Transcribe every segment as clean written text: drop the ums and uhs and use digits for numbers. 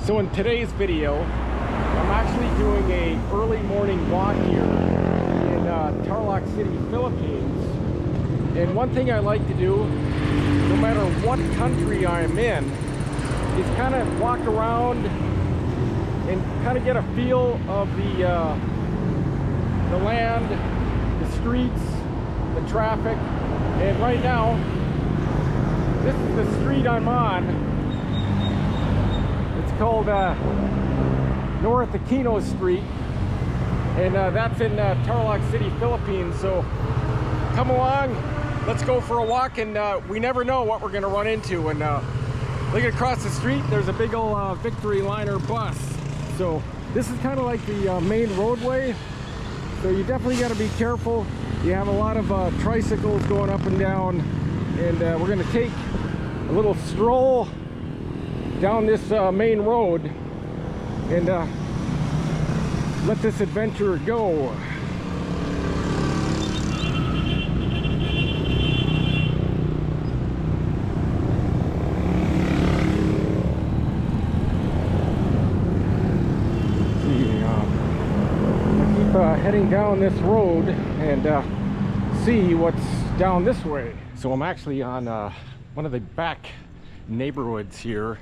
So in today's video, I'm actually doing a early morning walk here in Tarlac City, Philippines. And one thing I like to do, no matter what country I'm in, is kind of walk around and kind of get a feel of the land, the streets, the traffic. And right now, this is the street I'm on. It's called North Aquino Street, and that's in Tarlac City, Philippines. So come along, let's go for a walk, and we never know what we're going to run into. And look across the street, there's a big old Victory Liner bus. So this is kind of like the main roadway, so you definitely got to be careful. You have a lot of tricycles going up and down, and we're going to take a little stroll down this main road and let this adventure go. Keep heading down this road and see what's down this way. So I'm actually on one of the back neighborhoods here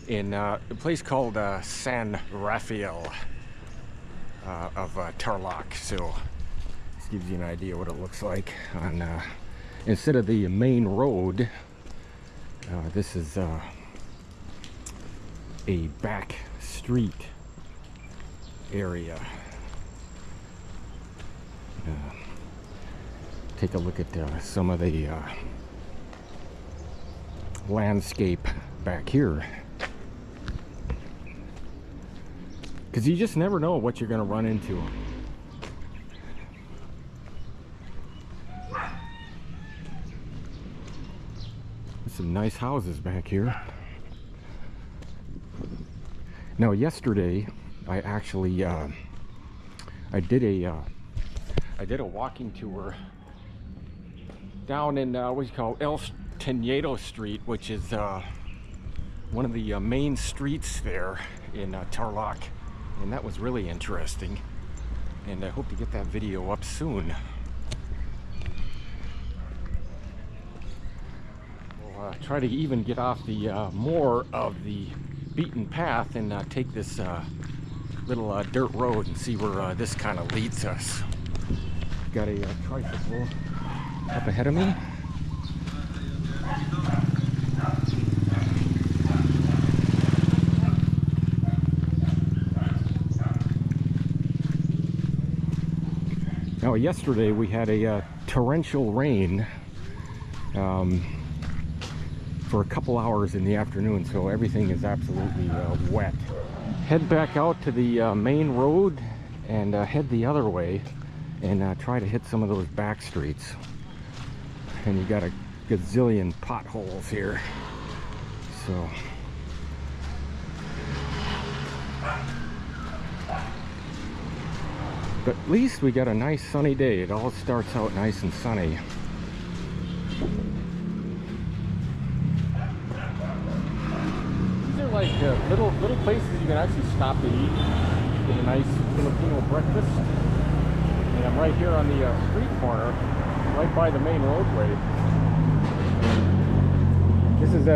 in a place called San Rafael of Tarlac. So this gives you an idea what it looks like on instead of the main road. This is a back street area. Take a look at some of the landscape back here, because you just never know what you're going to run into. There's some nice houses back here. Now yesterday I actually I did a walking tour down in what you call El Teñido Street, which is one of the main streets there in Tarlac, and that was really interesting, and I hope to get that video up soon. We'll try to even get off the more of the beaten path and take this little dirt road and see where this kind of leads us. Got a tricycle up ahead of me. Now yesterday we had a torrential rain for a couple hours in the afternoon, so everything is absolutely wet. Head back out to the main road and head the other way and try to hit some of those back streets. And you got a gazillion potholes here, so but at least we got a nice sunny day. It all starts out nice and sunny. These are like little places you can actually stop to eat, get a nice Filipino breakfast. And I'm right here on the street corner, right by the main roadway. This is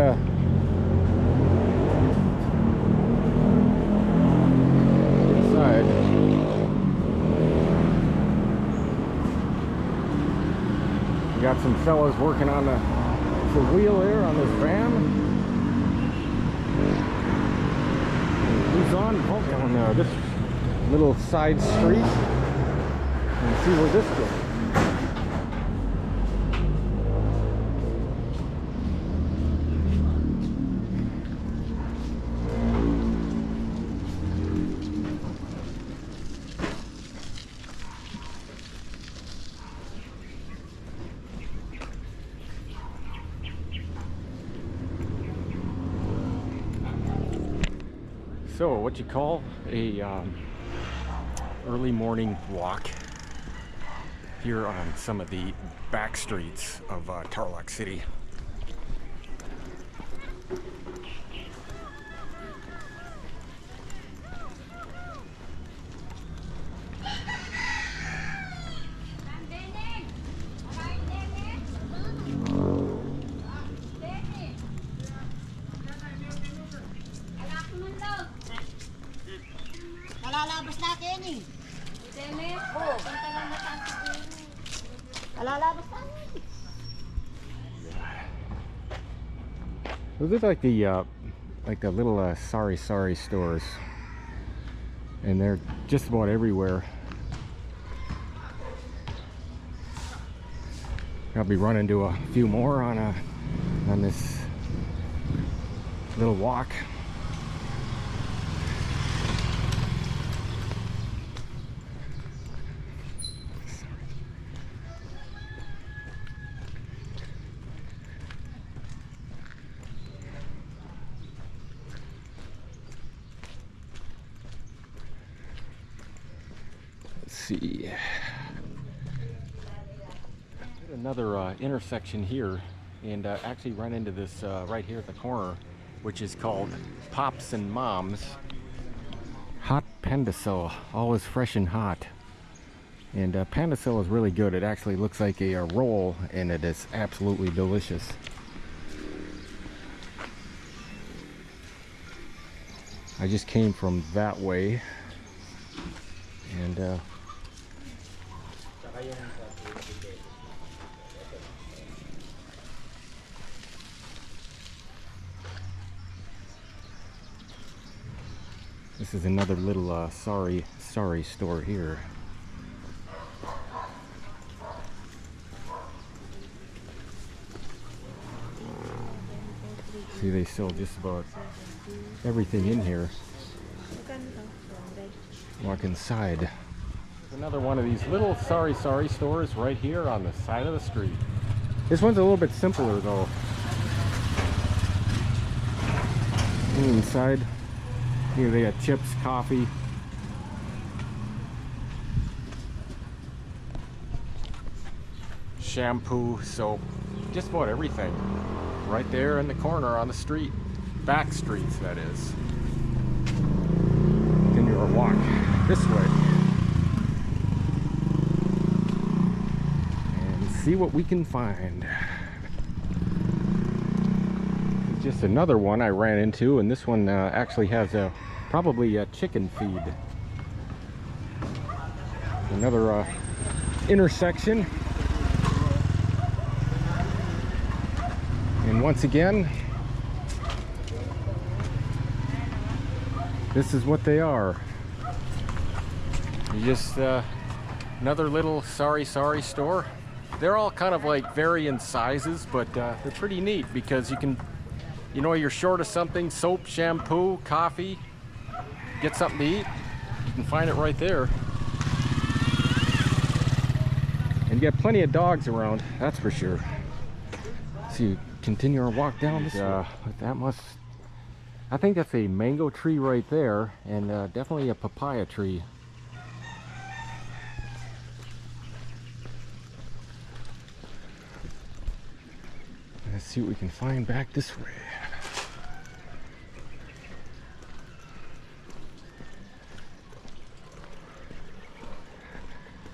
inside. We got some fellas working on the wheel there on this van. Who's on? Oh, on this little side street. And see where this goes. So what you call a early morning walk here on some of the back streets of Tarlac City. Kalalabas natin eh. Oo. Kalalabas natin. Those are like the little sari-sari stores, and they're just about everywhere. I'll be running to a few more on this little walk. Let's see. Another intersection here, and actually run into this right here at the corner, which is called Pops and Moms Hot Pandesal, always fresh and hot. And pandesal is really good. It actually looks like a roll, and it is absolutely delicious. I just came from that way, and this is another little sari-sari store here. See, they sell just about everything in here. Walk inside. There's another one of these little sari-sari stores right here on the side of the street. This one's a little bit simpler though. Inside, here they got chips, coffee, shampoo, soap, just about everything. Right there in the corner on the street. Backstreets, that is. Continue our walk this way and see what we can find. Just another one I ran into, and this one actually has probably a chicken feed. Another intersection. And once again, this is what they are. Just another little sari-sari store. They're all kind of like vary in sizes, but they're pretty neat because you can, you know, you're short of something, soap, shampoo, coffee, get something to eat, you can find it right there. And you got plenty of dogs around, that's for sure. So continue our walk down this way. That must, I think that's a mango tree right there, and definitely a papaya tree. Let's see what we can find back this way.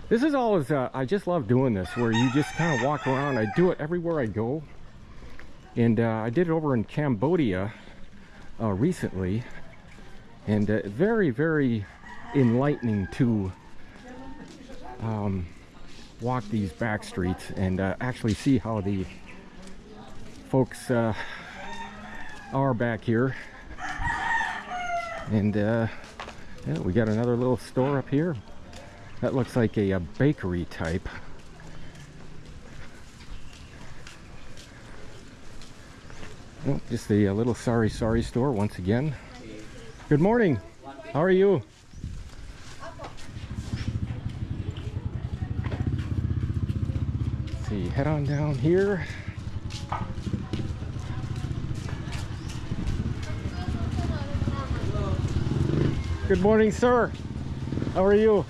This is always, I just love doing this, where you just kind of walk around. I do it everywhere I go. And I did it over in Cambodia recently, and very, very enlightening to walk these back streets and actually see how the folks are back here. And yeah, we got another little store up here. That looks like a bakery type. Oh, just a little sari-sari store once again. Good morning. How are you? Let's see, head on down here. Good morning, sir. How are you?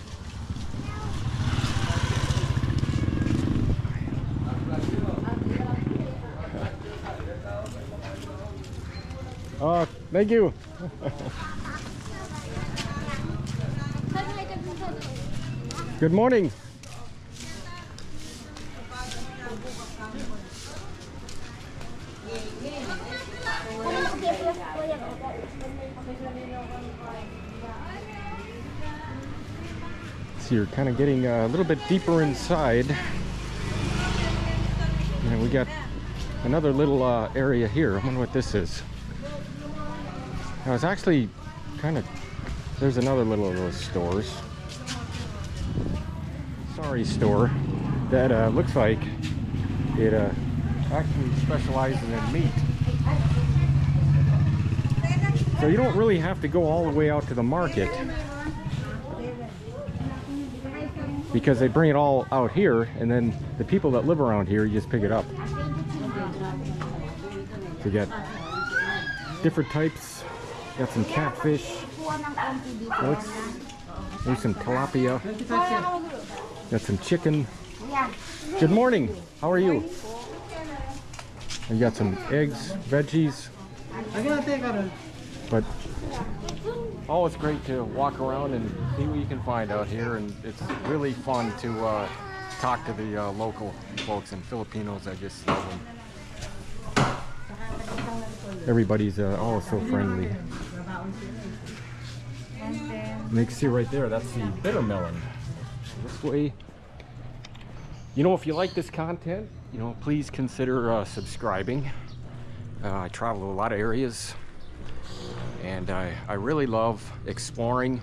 Oh, thank you. Good morning. see, you're kind of getting a little bit deeper inside. And we got another little area here. I wonder what this is. Now it's actually kind of, there's another little of those stores. Sari store that looks like it actually specializes in meat. So you don't really have to go all the way out to the market, because they bring it all out here, and then the people that live around here, you just pick it up. So you got different types. Got some catfish. There's some tilapia. Got some chicken. Good morning. How are you? You got some eggs, veggies. But always great to walk around and see what you can find out here, and it's really fun to talk to the local folks and Filipinos. I just love them. Everybody's all so friendly. And you can see right there, that's the bitter melon. This way, you know, if you like this content, you know, please consider subscribing. I travel to a lot of areas, and I really love exploring,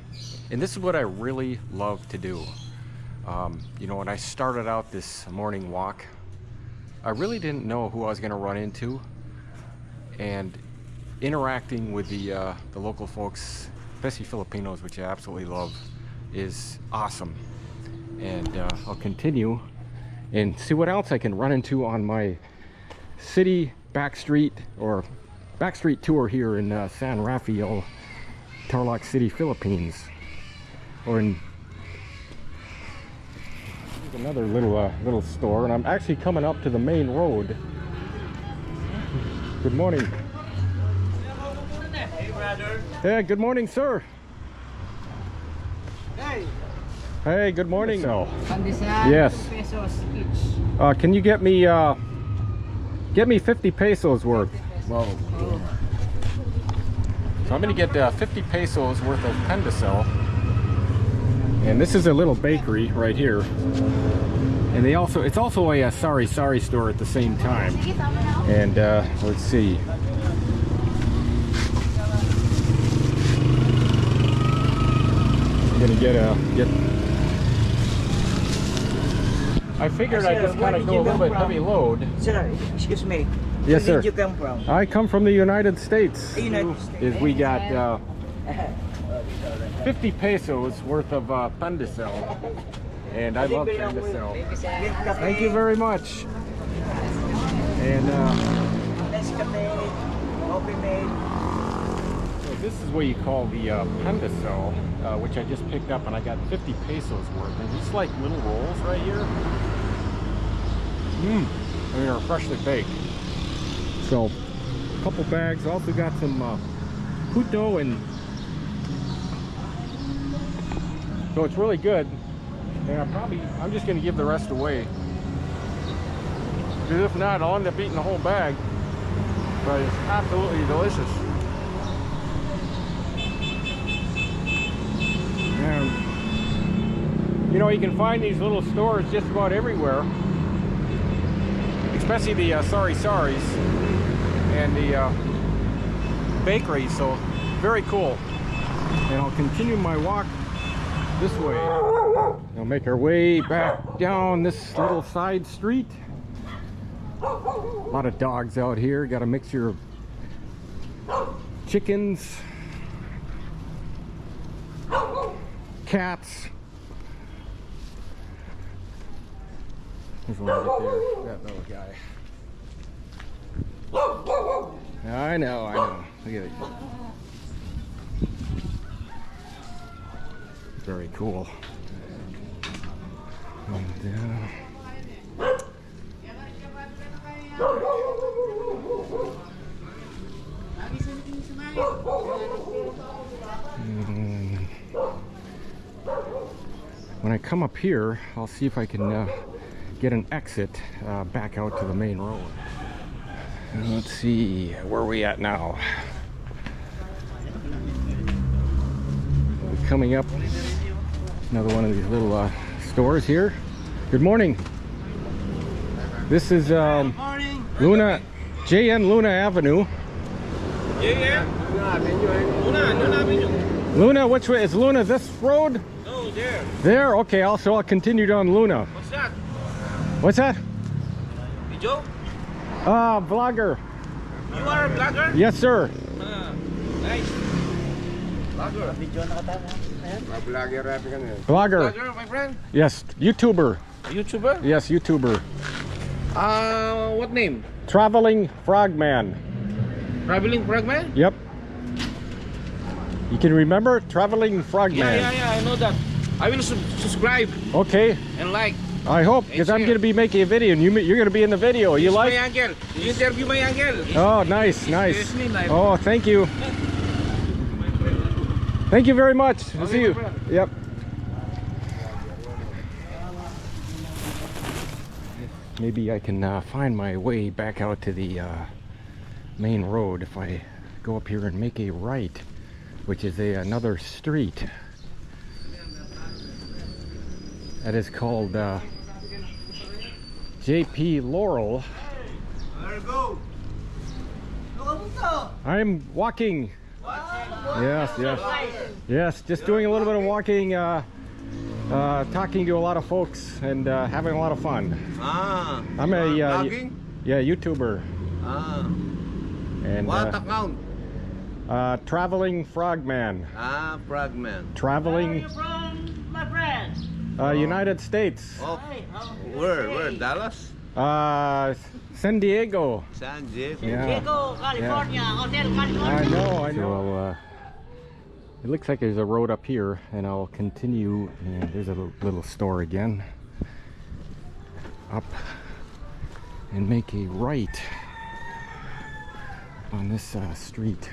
and this is what I really love to do. You know, when I started out this morning walk, I really didn't know who I was going to run into, and interacting with the local folks, especially Filipinos, which I absolutely love, is awesome. And I'll continue and see what else I can run into on my city backstreet tour here in San Rafael, Tarlac City, Philippines. Or in another little store, and I'm actually coming up to the main road. Good morning. Hey, brother. Hey, good morning, sir. Hey. Hey, good morning. So, Pandesal, yes. 2 pesos each. Can you get me 50 pesos worth? Whoa. So I'm gonna get 50 pesos worth of pandesal. And this is a little bakery right here. And it's also a sari-sari store at the same time. And let's see. I'm gonna get. I figured I'd just kind of go a little bit heavy load. Sir, excuse me. Yes, sir. Where did you come from? I come from the United States. United States. Is we got 50 pesos worth of pandesal, and I love pandesal. Thank you very much. And Escapade, open made. so this is what you call the pandesal, which I just picked up, and I got 50 pesos worth. And it's like little rolls right here. And they're freshly baked. So a couple bags. Also got some puto, and so it's really good. And I'm just going to give the rest away, because if not, I'll end up eating the whole bag. But it's absolutely delicious. And you know, you can find these little stores just about everywhere, especially the sari-saris and the bakery. So very cool. And I'll continue my walk this way. We'll make our way back down this little side street. A lot of dogs out here. Got a mixture of chickens, cats. There's one right there, that little guy. I know. Look at it. Very cool. And, when I come up here, I'll see if I can get an exit back out to the main road. And let's see, where are we at now? We're coming up Another one of these little stores here. Good morning. This is Luna, JN Luna Avenue. Luna, which way is Luna? This road? No, there. There. Okay. Also, I'll continue down Luna. What's that? What's that? Video? Vlogger. You are a vlogger? Yes, sir. Nice. Video na katama. Vlogger. Vlogger, my friend? Yes. YouTuber. YouTuber? Yes, YouTuber. What name? Traveling Frogman. TravelingFrogman? Yep. You can remember Traveling Frogman. Yeah, I know that. I will subscribe Okay. and like. I hope, because I'm going to be making a video, and you're going to be in the video. You like? My uncle. You interview my uncle. Oh, nice, nice. Excuse me, my Oh, thank you. Thank you very much. I'll see you. my friend. Yep. Maybe I can find my way back out to the main road if I go up here and make a right, which is another street that is called JP Laurel. There go. I'm walking. Yes, yes, just doing a little bit of walking, talking to a lot of folks and having a lot of fun. I'm a YouTuber. And What account? Traveling Frogman. Frogman. Traveling From my friend. United States. Oh, where? Dallas? San Diego. San Diego. Yeah. Diego, California. Hotel I California. know, I know. So, it looks like there's a road up here, and I'll continue. And there's a little store again. Up and make a right on this street,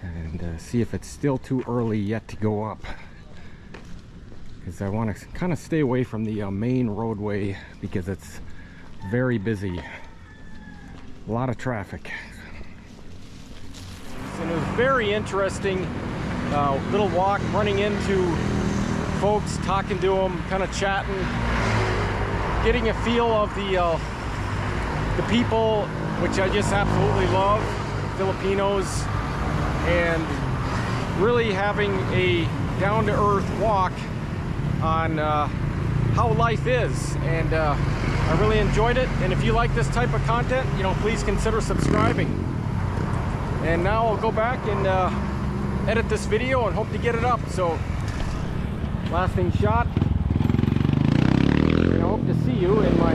and see if it's still too early yet to go up. Because I want to kind of stay away from the main roadway because it's very busy. A lot of traffic. And it was very interesting little walk, running into folks, talking to them, kind of chatting, getting a feel of the people, which I just absolutely love, Filipinos, and really having a down-to-earth walk on how life is, and I really enjoyed it. And if you like this type of content, please consider subscribing. And now I'll go back and edit this video and hope to get it up. So, lasting shot, and I hope to see you in my